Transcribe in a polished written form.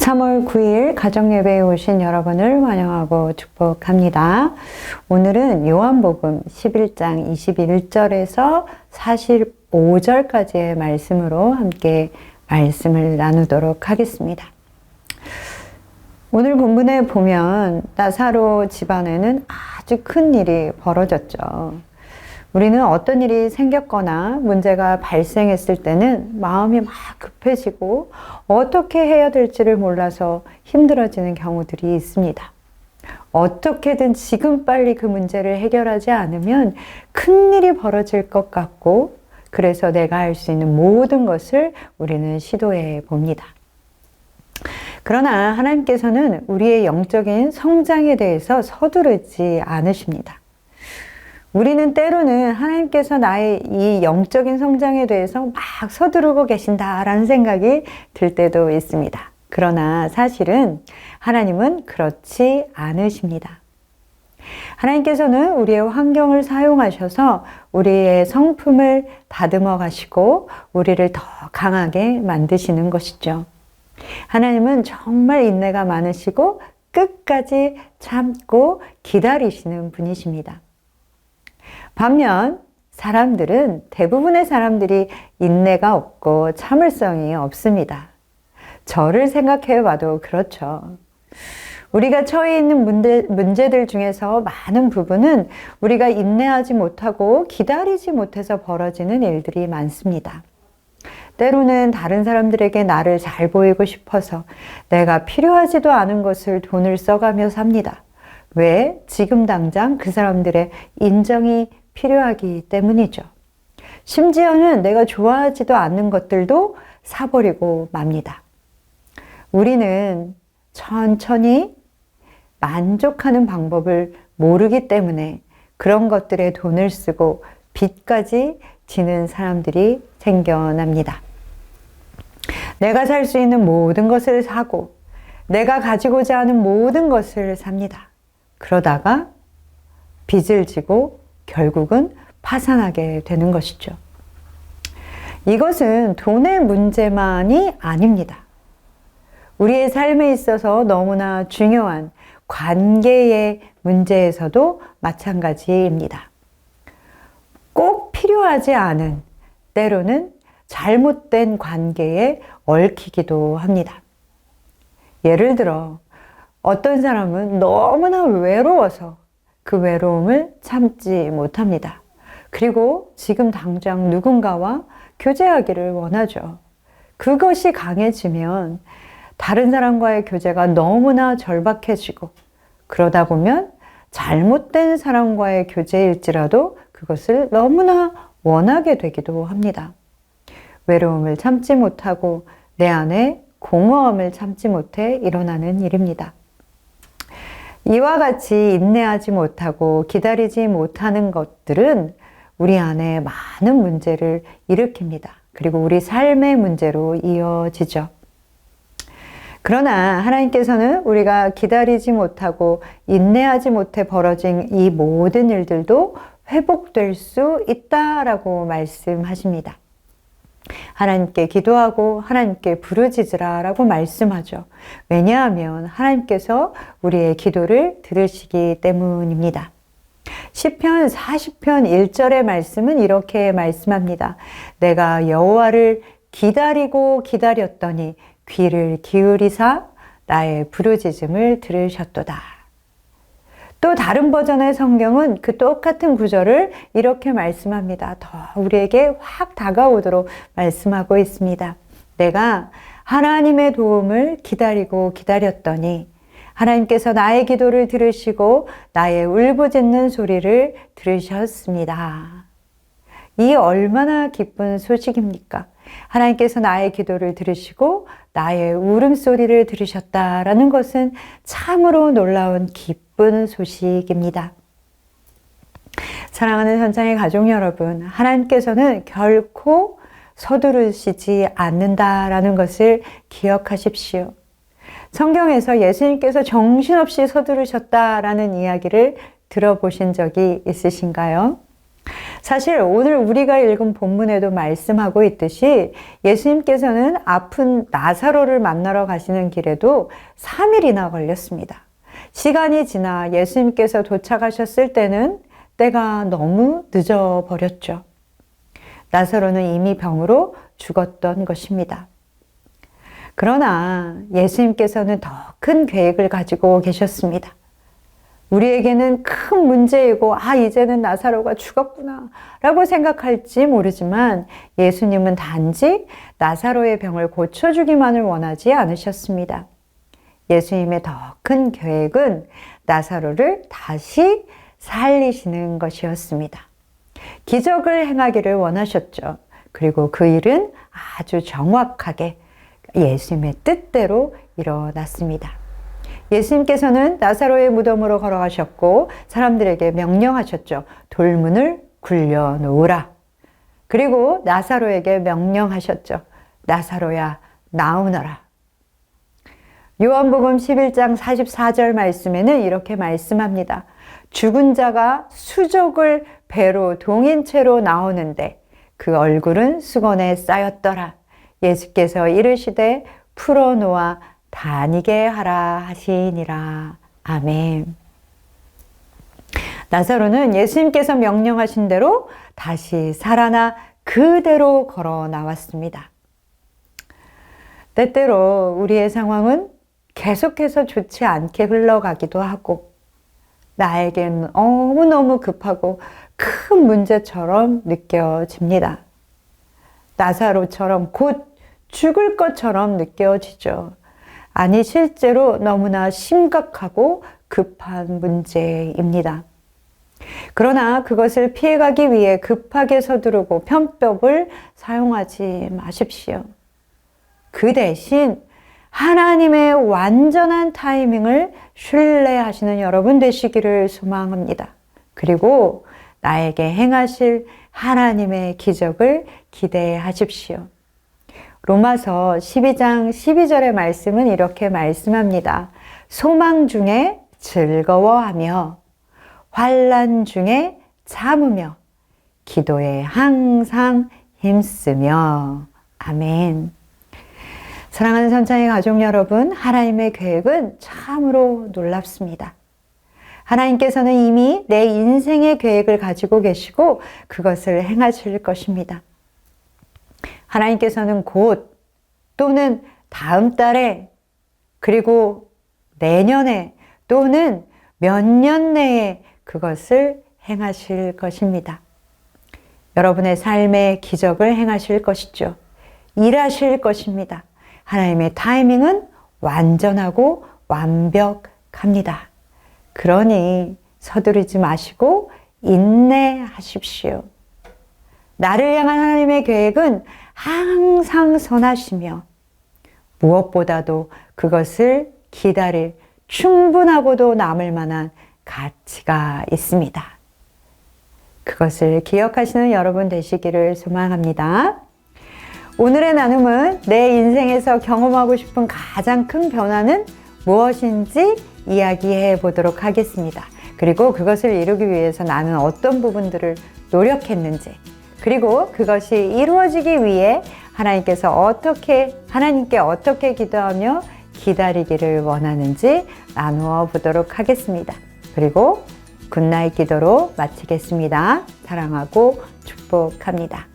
3월 9일 가정예배에 오신 여러분을 환영하고 축복합니다. 오늘은 요한복음 11장 21절에서 45절까지의 말씀으로 함께 말씀을 나누도록 하겠습니다. 오늘 본문에 보면 나사로 집안에는 아주 큰 일이 벌어졌죠. 우리는 어떤 일이 생겼거나 문제가 발생했을 때는 마음이 막 급해지고 어떻게 해야 될지를 몰라서 힘들어지는 경우들이 있습니다. 어떻게든 지금 빨리 그 문제를 해결하지 않으면 큰일이 벌어질 것 같고, 그래서 내가 할 수 있는 모든 것을 우리는 시도해 봅니다. 그러나 하나님께서는 우리의 영적인 성장에 대해서 서두르지 않으십니다. 우리는 때로는 하나님께서 나의 이 영적인 성장에 대해서 막 서두르고 계신다라는 생각이 들 때도 있습니다. 그러나 사실은 하나님은 그렇지 않으십니다. 하나님께서는 우리의 환경을 사용하셔서 우리의 성품을 다듬어 가시고 우리를 더 강하게 만드시는 것이죠. 하나님은 정말 인내가 많으시고 끝까지 참고 기다리시는 분이십니다. 반면 대부분의 사람들이 인내가 없고 참을성이 없습니다. 저를 생각해 봐도 그렇죠. 우리가 처해 있는 문제들 중에서 많은 부분은 우리가 인내하지 못하고 기다리지 못해서 벌어지는 일들이 많습니다. 때로는 다른 사람들에게 나를 잘 보이고 싶어서 내가 필요하지도 않은 것을 돈을 써가며 삽니다. 왜? 지금 당장 그 사람들의 인정이 필요하기 때문이죠. 심지어는 내가 좋아하지도 않는 것들도 사버리고 맙니다. 우리는 천천히 만족하는 방법을 모르기 때문에 그런 것들에 돈을 쓰고 빚까지 지는 사람들이 생겨납니다. 내가 살 수 있는 모든 것을 사고 내가 가지고자 하는 모든 것을 삽니다. 그러다가 빚을 지고 결국은 파산하게 되는 것이죠. 이것은 돈의 문제만이 아닙니다. 우리의 삶에 있어서 너무나 중요한 관계의 문제에서도 마찬가지입니다. 꼭 필요하지 않은, 때로는 잘못된 관계에 얽히기도 합니다. 예를 들어 어떤 사람은 너무나 외로워서 그 외로움을 참지 못합니다. 그리고 지금 당장 누군가와 교제하기를 원하죠. 그것이 강해지면 다른 사람과의 교제가 너무나 절박해지고, 그러다 보면 잘못된 사람과의 교제일지라도 그것을 너무나 원하게 되기도 합니다. 외로움을 참지 못하고 내 안에 공허함을 참지 못해 일어나는 일입니다. 이와 같이 인내하지 못하고 기다리지 못하는 것들은 우리 안에 많은 문제를 일으킵니다. 그리고 우리 삶의 문제로 이어지죠. 그러나 하나님께서는 우리가 기다리지 못하고 인내하지 못해 벌어진 이 모든 일들도 회복될 수 있다라고 말씀하십니다. 하나님께 기도하고 하나님께 부르짖으라 라고 말씀하죠. 왜냐하면 하나님께서 우리의 기도를 들으시기 때문입니다. 시편 40편 1절의 말씀은 이렇게 말씀합니다. 내가 여호와를 기다리고 기다렸더니 귀를 기울이사 나의 부르짖음을 들으셨도다. 또 다른 버전의 성경은 그 똑같은 구절을 이렇게 말씀합니다. 더 우리에게 확 다가오도록 말씀하고 있습니다. 내가 하나님의 도움을 기다리고 기다렸더니 하나님께서 나의 기도를 들으시고 나의 울부짖는 소리를 들으셨습니다. 이 얼마나 기쁜 소식입니까? 하나님께서 나의 기도를 들으시고 나의 울음소리를 들으셨다라는 것은 참으로 놀라운 기쁜 소식입니다. 사랑하는 현장의 가족 여러분, 하나님께서는 결코 서두르시지 않는다라는 것을 기억하십시오. 성경에서 예수님께서 정신없이 서두르셨다라는 이야기를 들어보신 적이 있으신가요? 사실 오늘 우리가 읽은 본문에도 말씀하고 있듯이 예수님께서는 아픈 나사로를 만나러 가시는 길에도 3일이나 걸렸습니다. 시간이 지나 예수님께서 도착하셨을 때는 때가 너무 늦어버렸죠. 나사로는 이미 병으로 죽었던 것입니다. 그러나 예수님께서는 더 큰 계획을 가지고 계셨습니다. 우리에게는 큰 문제이고 이제는 나사로가 죽었구나 라고 생각할지 모르지만 예수님은 단지 나사로의 병을 고쳐주기만을 원하지 않으셨습니다. 예수님의 더 큰 계획은 나사로를 다시 살리시는 것이었습니다. 기적을 행하기를 원하셨죠. 그리고 그 일은 아주 정확하게 예수님의 뜻대로 일어났습니다. 예수님께서는 나사로의 무덤으로 걸어가셨고 사람들에게 명령하셨죠. 돌문을 굴려 놓으라. 그리고 나사로에게 명령하셨죠. 나사로야 나오너라. 요한복음 11장 44절 말씀에는 이렇게 말씀합니다. 죽은 자가 수족을 배로 동인 채로 나오는데 그 얼굴은 수건에 쌓였더라. 예수께서 이르시되 풀어놓아 다니게 하라 하시니라. 아멘. 나사로는 예수님께서 명령하신 대로 다시 살아나 그대로 걸어 나왔습니다. 때때로 우리의 상황은 계속해서 좋지 않게 흘러가기도 하고 나에겐 너무너무 급하고 큰 문제처럼 느껴집니다. 나사로처럼 곧 죽을 것처럼 느껴지죠. 아니 실제로 너무나 심각하고 급한 문제입니다. 그러나 그것을 피해가기 위해 급하게 서두르고 편법을 사용하지 마십시오. 그 대신 하나님의 완전한 타이밍을 신뢰하시는 여러분 되시기를 소망합니다. 그리고 나에게 행하실 하나님의 기적을 기대하십시오. 로마서 12장 12절의 말씀은 이렇게 말씀합니다. 소망 중에 즐거워하며 환난 중에 참으며 기도에 항상 힘쓰며. 아멘. 사랑하는 선창의 가족 여러분, 하나님의 계획은 참으로 놀랍습니다. 하나님께서는 이미 내 인생의 계획을 가지고 계시고 그것을 행하실 것입니다. 하나님께서는 곧 또는 다음 달에 그리고 내년에 또는 몇 년 내에 그것을 행하실 것입니다. 여러분의 삶의 기적을 행하실 것이죠. 일하실 것입니다. 하나님의 타이밍은 완전하고 완벽합니다. 그러니 서두르지 마시고 인내하십시오. 나를 향한 하나님의 계획은 항상 선하시며 무엇보다도 그것을 기다릴 충분하고도 남을 만한 가치가 있습니다. 그것을 기억하시는 여러분 되시기를 소망합니다. 오늘의 나눔은 내 인생에서 경험하고 싶은 가장 큰 변화는 무엇인지 이야기해 보도록 하겠습니다. 그리고 그것을 이루기 위해서 나는 어떤 부분들을 노력했는지, 그리고 그것이 이루어지기 위해 하나님께 어떻게 기도하며 기다리기를 원하는지 나누어 보도록 하겠습니다. 그리고 굿나잇 기도로 마치겠습니다. 사랑하고 축복합니다.